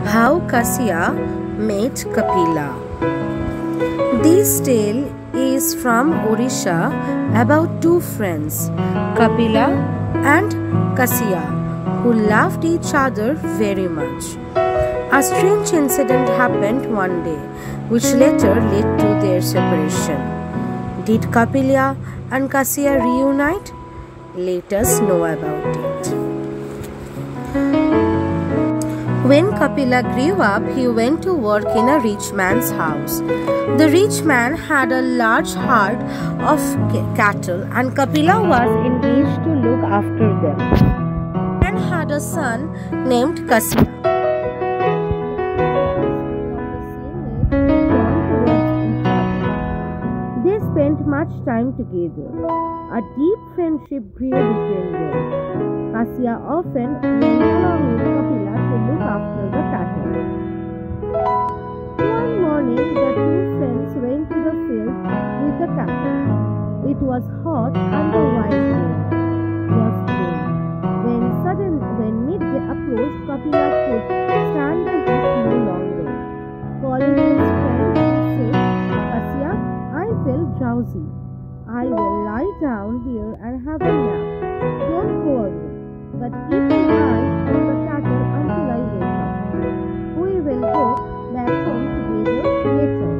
How Kasia met Kapila. This tale is from Odisha about two friends, Kapila and Kasia, who loved each other very much. A strange incident happened one day, which later led to their separation. Did Kapila and Kasia reunite? Let us know about it. When Kapila grew up, he went to work in a rich man's house. The rich man had a large herd of cattle, and Kapila was engaged to look after them and had a son named Kasia. They spent much time together. A deep friendship grew between them. Kasia often went along with Kapila to look after the cattle. One morning, the two friends went to the field with the cattle. It was hot and the wild wind was blowing. When midday approached, Kapila could stand the heat no longer. Calling his friend, he said, "Kasia, I feel drowsy. I will lie down here and have a nap. Don't go away, but keep an eye on the cattle until I wake up. We will go back home together later."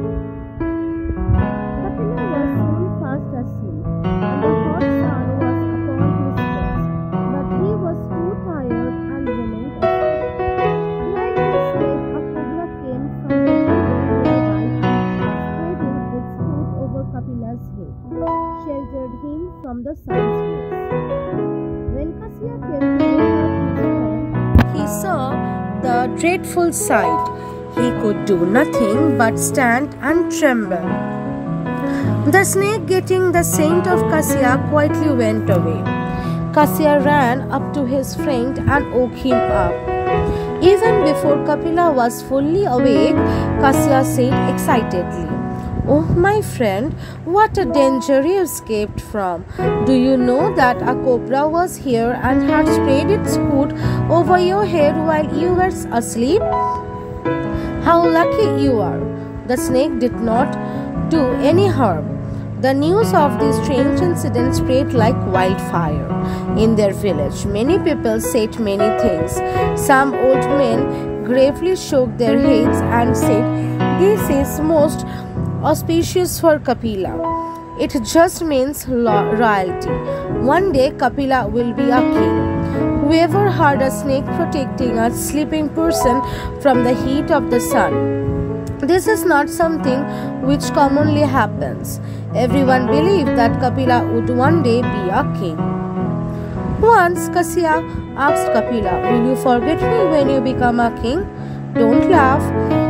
Kapila was soon fast asleep, and the hot sun was upon his face, but he was too tired and remained asleep. Like he slept, a cobra came from the jungle nearby, spreading its hood over Kapila's head, sheltered him from the sun's rays. When Kasia came to wake up his friend, he saw the dreadful sight. He could do nothing but stand and tremble. The snake, getting the scent of Kasia, quietly went away. Kasia ran up to his friend and woke him up. Even before Kapila was fully awake, Kasia said excitedly, "Oh, my friend, what a danger you escaped from. Do you know that a cobra was here and had spread its hood over your head while you were asleep? How lucky you are. The snake did not do any harm." The news of this strange incident spread like wildfire in their village. Many people said many things. Some old men gravely shook their heads and said, "This is most auspicious for Kapila. It just means royalty. One day Kapila will be a king." Whoever heard a snake protecting a sleeping person from the heat of the sun? This is not something which commonly happens. Everyone believed that Kapila would one day be a king. Once Kasia asked Kapila, "Will you forget me when you become a king?" "Don't laugh.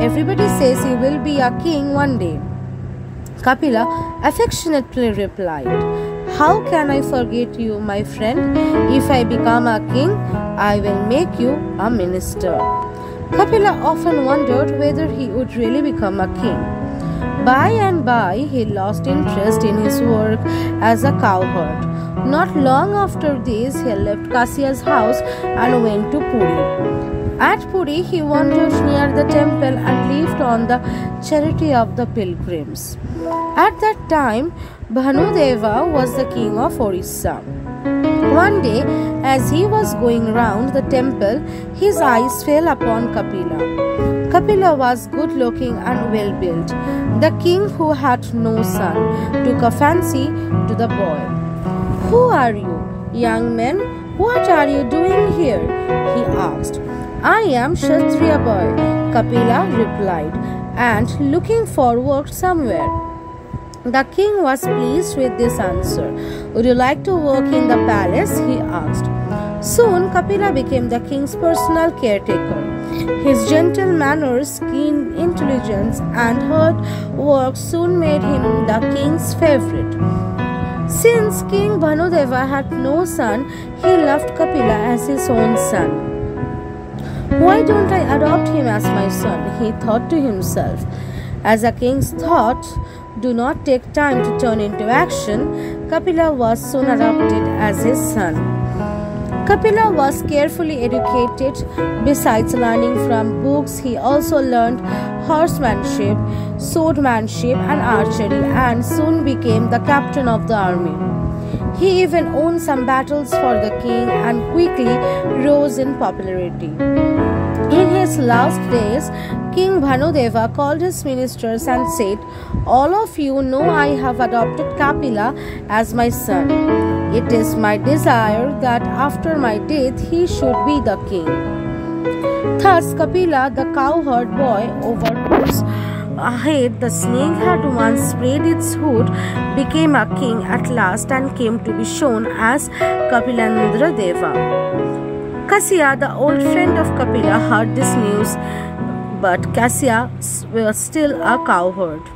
Everybody says you will be a king one day." Kapila affectionately replied, "How can I forget you, my friend? If I become a king, I will make you a minister." Kapila often wondered whether he would really become a king. By and by, he lost interest in his work as a cowherd. Not long after this, he left Kasia's house and went to Puri. At Puri, he wandered near the temple and lived on the charity of the pilgrims. At that time, Bhanudeva was the king of Orissa. One day, as he was going round the temple, his eyes fell upon Kapila. Kapila was good-looking and well-built. The king, who had no son, took a fancy to the boy. "Who are you, young man? What are you doing here?" he asked. "I am Kshatriya boy," Kapila replied, "and looking for work somewhere." The king was pleased with this answer. "Would you like to work in the palace?" he asked. Soon Kapila became the king's personal caretaker. His gentle manners, keen intelligence, and hard work soon made him the king's favorite. Since King Bhanudeva had no son, he loved Kapila as his own son. "Why don't I adopt him as my son?" he thought to himself. As a king's thoughts do not take time to turn into action, Kapila was soon adopted as his son. Kapila was carefully educated. Besides learning from books, he also learned horsemanship, swordmanship, and archery, and soon became the captain of the army. He even won some battles for the king and quickly rose in popularity. In his last days, King Bhanudeva called his ministers and said, "All of you know I have adopted Kapila as my son. It is my desire that after my death he should be the king." Thus Kapila, the cowherd boy over whose head the snake had once spread its hood, became a king at last and came to be shown as Kapilandra Deva. Kasia, the old friend of Kapila, heard this news, but Kasia was still a cowherd.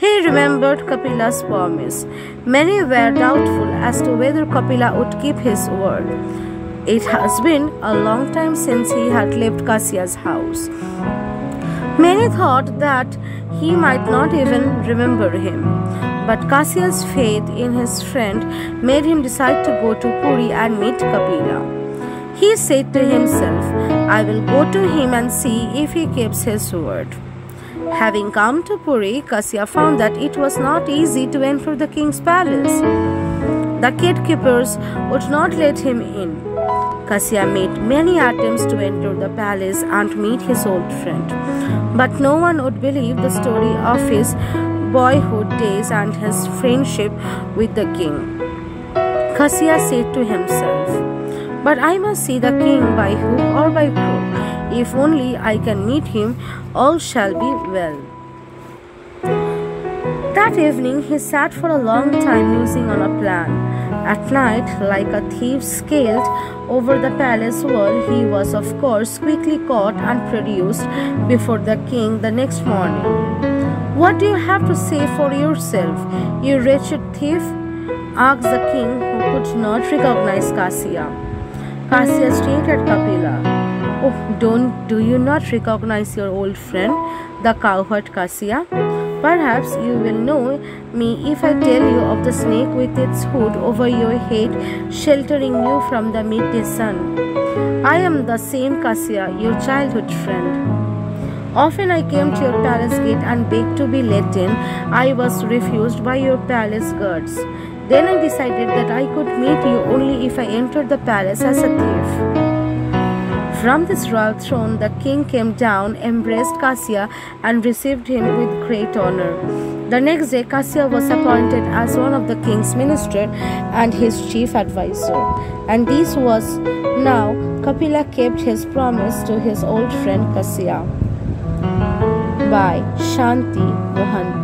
He remembered Kapila's promise. Many were doubtful as to whether Kapila would keep his word. It has been a long time since he had left Kasia's house. Many thought that he might not even remember him. But Kasia's faith in his friend made him decide to go to Puri and meet Kapila. He said to himself, "I will go to him and see if he keeps his word." Having come to Puri, Kasia found that it was not easy to enter the king's palace. The gatekeepers would not let him in. Kasia made many attempts to enter the palace and meet his old friend, but no one would believe the story of his boyhood days and his friendship with the king. Kasia said to himself, "But I must see the king by hook or by crook. If only I can meet him, all shall be well." That evening he sat for a long time musing on a plan. At night, like a thief scaled over the palace wall, he was of course quickly caught and produced before the king the next morning. "What do you have to say for yourself, you wretched thief?" asked the king, who could not recognize Kasia. Kasia stared at Kapila. "Oh, do you not recognize your old friend, the cowherd Kasia? Perhaps you will know me if I tell you of the snake with its hood over your head, sheltering you from the midday sun. I am the same Kasia, your childhood friend. Often I came to your palace gate and begged to be let in. I was refused by your palace guards. Then I decided that I could meet you only if I entered the palace as a thief." From this royal throne, the king came down, embraced Kasia, and received him with great honor. The next day, Kasia was appointed as one of the king's ministers and his chief advisor. And this was now Kapila kept his promise to his old friend Kasia. By Shanti, Mohanty.